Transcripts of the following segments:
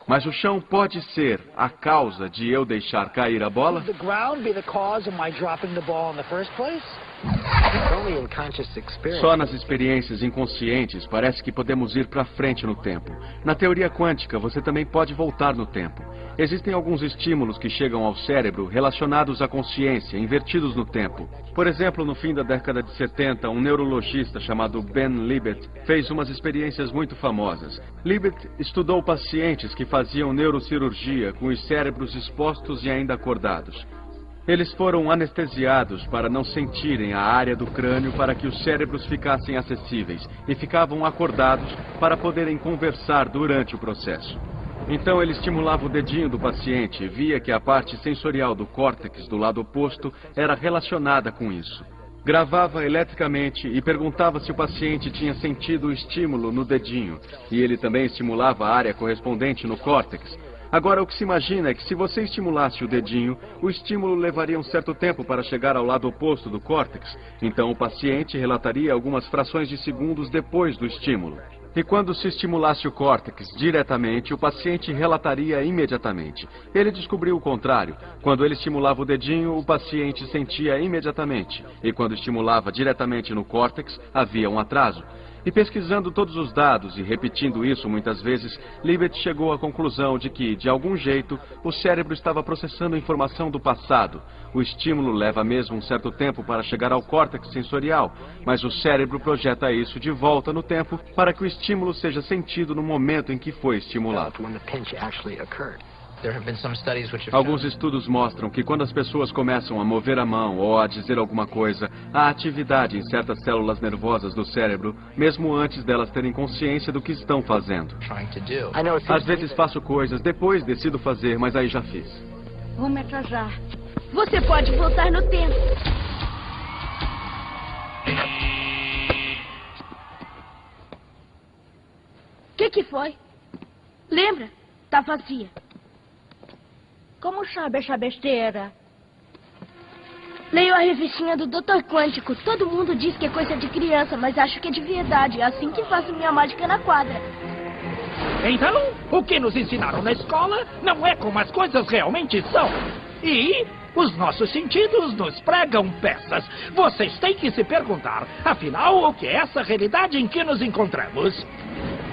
Mas o chão pode ser a causa de eu deixar cair a bola? Só nas experiências inconscientes parece que podemos ir para frente no tempo. Na teoria quântica, você também pode voltar no tempo. Existem alguns estímulos que chegam ao cérebro relacionados à consciência, invertidos no tempo. Por exemplo, no fim da década de 70, um neurologista chamado Ben Libet fez umas experiências muito famosas. Libet estudou pacientes que faziam neurocirurgia com os cérebros expostos e ainda acordados. Eles foram anestesiados para não sentirem a área do crânio para que os cérebros ficassem acessíveis e ficavam acordados para poderem conversar durante o processo. Então ele estimulava o dedinho do paciente e via que a parte sensorial do córtex do lado oposto era relacionada com isso. Gravava eletricamente e perguntava se o paciente tinha sentido o estímulo no dedinho. E ele também estimulava a área correspondente no córtex. Agora, o que se imagina é que se você estimulasse o dedinho, o estímulo levaria um certo tempo para chegar ao lado oposto do córtex. Então, o paciente relataria algumas frações de segundos depois do estímulo. E quando se estimulasse o córtex diretamente, o paciente relataria imediatamente. Ele descobriu o contrário. Quando ele estimulava o dedinho, o paciente sentia imediatamente. E quando estimulava diretamente no córtex, havia um atraso. E pesquisando todos os dados e repetindo isso muitas vezes, Libet chegou à conclusão de que, de algum jeito, o cérebro estava processando informação do passado. O estímulo leva mesmo um certo tempo para chegar ao córtex sensorial, mas o cérebro projeta isso de volta no tempo para que o estímulo seja sentido no momento em que foi estimulado. Alguns estudos mostram que quando as pessoas começam a mover a mão ou a dizer alguma coisa, há atividade em certas células nervosas do cérebro, mesmo antes delas terem consciência do que estão fazendo. Às vezes faço coisas, depois decido fazer, mas aí já fiz. Vou me atrasar. Você pode voltar no tempo. O que foi? Lembra? Tá vazia. Como sabe essa besteira? Leio a revistinha do Dr. Quântico. Todo mundo diz que é coisa de criança, mas acho que é de verdade. É assim que faço minha mágica na quadra. Então, o que nos ensinaram na escola não é como as coisas realmente são. E os nossos sentidos nos pregam peças. Vocês têm que se perguntar, afinal, o que é essa realidade em que nos encontramos?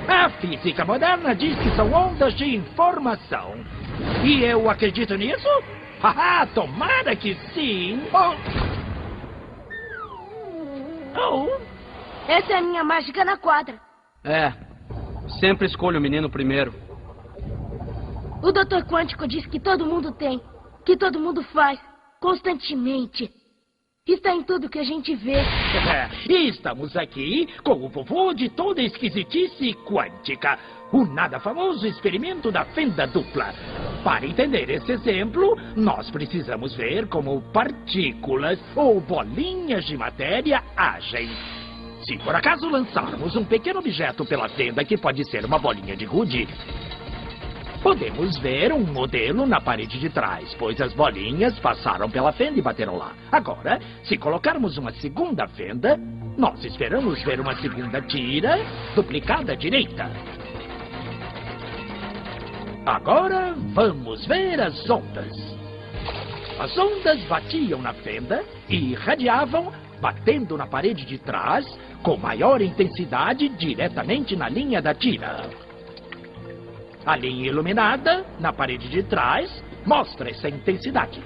A física moderna diz que são ondas de informação. E eu acredito nisso? Haha, tomara que sim. Oh. Essa é a minha mágica na quadra. Sempre escolho o menino primeiro. O Dr. Quântico diz que todo mundo tem, que todo mundo faz, constantemente. Está em tudo que a gente vê. E estamos aqui com o vovô de toda esquisitice quântica. O nada famoso experimento da fenda dupla. Para entender esse exemplo, nós precisamos ver como partículas ou bolinhas de matéria agem. Se por acaso lançarmos um pequeno objeto pela fenda que pode ser uma bolinha de gude, podemos ver um modelo na parede de trás, pois as bolinhas passaram pela fenda e bateram lá. Agora, se colocarmos uma segunda fenda, nós esperamos ver uma segunda tira duplicada à direita. Agora, vamos ver as ondas. As ondas batiam na fenda e irradiavam, batendo na parede de trás, com maior intensidade diretamente na linha da tira. A linha iluminada, na parede de trás, mostra essa intensidade.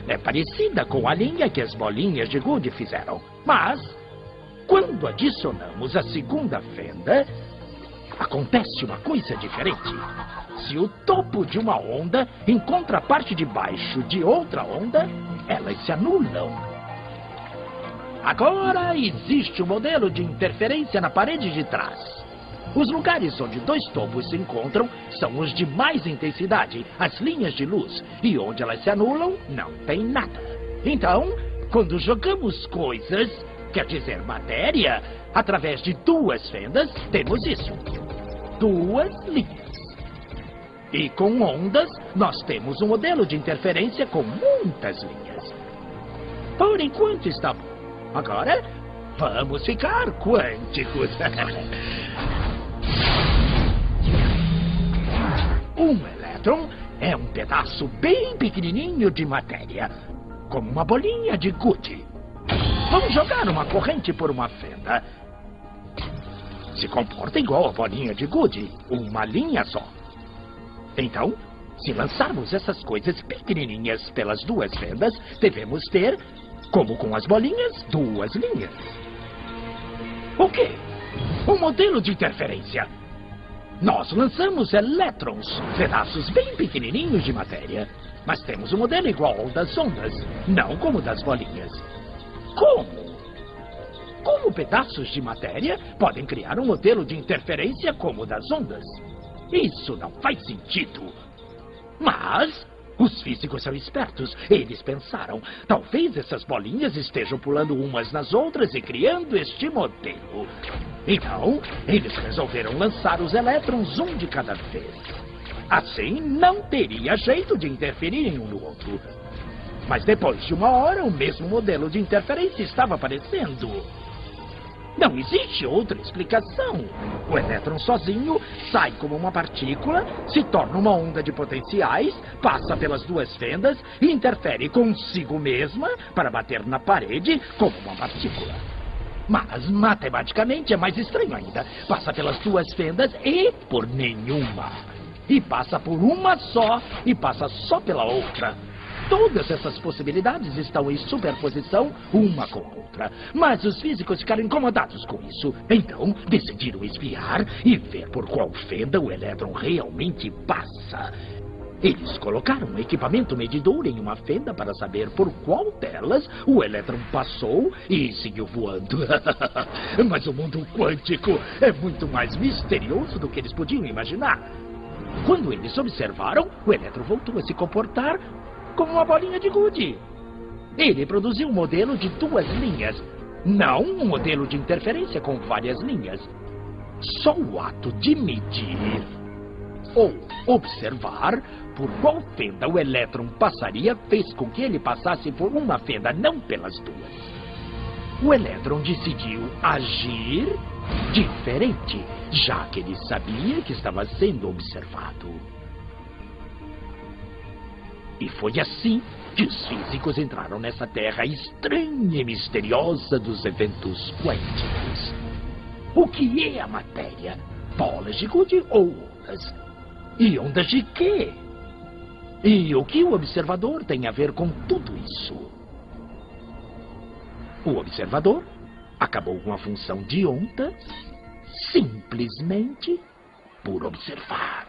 É parecida com a linha que as bolinhas de gude fizeram. Mas, quando adicionamos a segunda fenda, acontece uma coisa diferente. Se o topo de uma onda encontra a parte de baixo de outra onda, elas se anulam. Agora existe um modelo de interferência na parede de trás. Os lugares onde dois topos se encontram são os de mais intensidade, as linhas de luz. E onde elas se anulam, não tem nada. Então, quando jogamos coisas, quer dizer matéria, através de duas fendas, temos isso. Duas linhas. E com ondas, nós temos um modelo de interferência com muitas linhas. Por enquanto está bom. Agora, vamos ficar quânticos. O Um elétron é um pedaço bem pequenininho de matéria, como uma bolinha de gude. Vamos jogar uma corrente por uma fenda. Se comporta igual a bolinha de gude, uma linha só. Então, se lançarmos essas coisas pequenininhas pelas duas fendas, devemos ter, como com as bolinhas, duas linhas. O quê? Um modelo de interferência. Nós lançamos elétrons, pedaços bem pequenininhos de matéria. Mas temos um modelo igual ao das ondas, não como das bolinhas. Como? Como pedaços de matéria podem criar um modelo de interferência como o das ondas? Isso não faz sentido. Mas os físicos são espertos. Eles pensaram, talvez essas bolinhas estejam pulando umas nas outras e criando este modelo. Então, eles resolveram lançar os elétrons um de cada vez. Assim, não teria jeito de interferirem um no outro. Mas depois de uma hora, o mesmo modelo de interferência estava aparecendo. Não existe outra explicação. O elétron sozinho sai como uma partícula, se torna uma onda de potenciais, passa pelas duas fendas e interfere consigo mesma para bater na parede como uma partícula. Mas, matematicamente, é mais estranho ainda. Passa pelas duas fendas e por nenhuma. E passa por uma só e passa só pela outra. Todas essas possibilidades estão em superposição uma com a outra. Mas os físicos ficaram incomodados com isso. Então, decidiram espiar e ver por qual fenda o elétron realmente passa. Eles colocaram um equipamento medidor em uma fenda para saber por qual delas o elétron passou e seguiu voando. Mas o mundo quântico é muito mais misterioso do que eles podiam imaginar. Quando eles observaram, o elétron voltou a se comportar como uma bolinha de gude. Ele produziu um modelo de duas linhas, não um modelo de interferência com várias linhas. Só o ato de medir ou observar por qual fenda o elétron passaria fez com que ele passasse por uma fenda, não pelas duas. O elétron decidiu agir diferente, já que ele sabia que estava sendo observado. E foi assim que os físicos entraram nessa terra estranha e misteriosa dos eventos quânticos. O que é a matéria? Bolas de gude ou ondas? E ondas de quê? E o que o observador tem a ver com tudo isso? O observador acabou com a função de onda simplesmente por observar.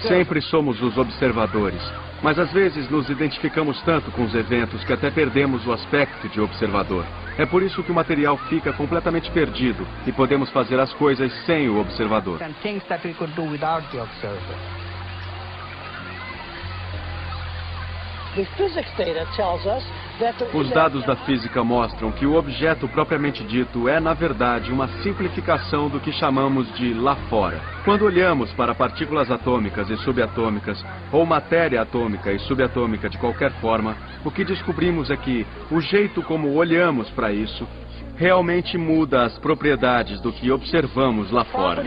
Sempre somos os observadores, mas às vezes nos identificamos tanto com os eventos que até perdemos o aspecto de observador. É por isso que o material fica completamente perdido e podemos fazer as coisas sem o observador. Os dados da física mostram que o objeto propriamente dito é, na verdade, uma simplificação do que chamamos de lá fora. Quando olhamos para partículas atômicas e subatômicas, ou matéria atômica e subatômica de qualquer forma, o que descobrimos é que o jeito como olhamos para isso realmente muda as propriedades do que observamos lá fora.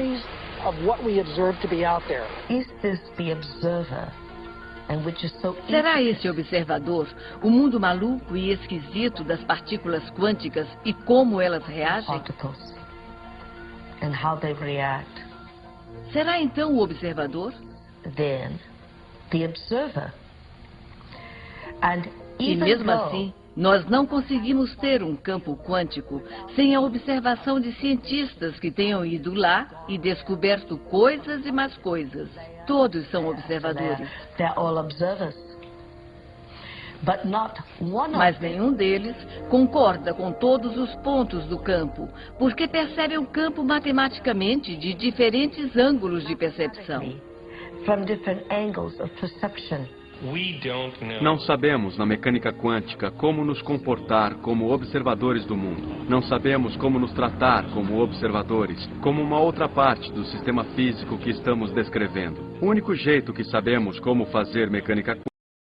Será esse observador o mundo maluco e esquisito das partículas quânticas e como elas reagem? Será então o observador? E mesmo assim, nós não conseguimos ter um campo quântico sem a observação de cientistas que tenham ido lá e descoberto coisas e mais coisas. Todos são observadores. Mas nenhum deles concorda com todos os pontos do campo, porque percebe o campo matematicamente de diferentes ângulos de percepção. Não sabemos, na mecânica quântica, como nos comportar como observadores do mundo. Não sabemos como nos tratar como observadores, como uma outra parte do sistema físico que estamos descrevendo. O único jeito que sabemos como fazer mecânica quântica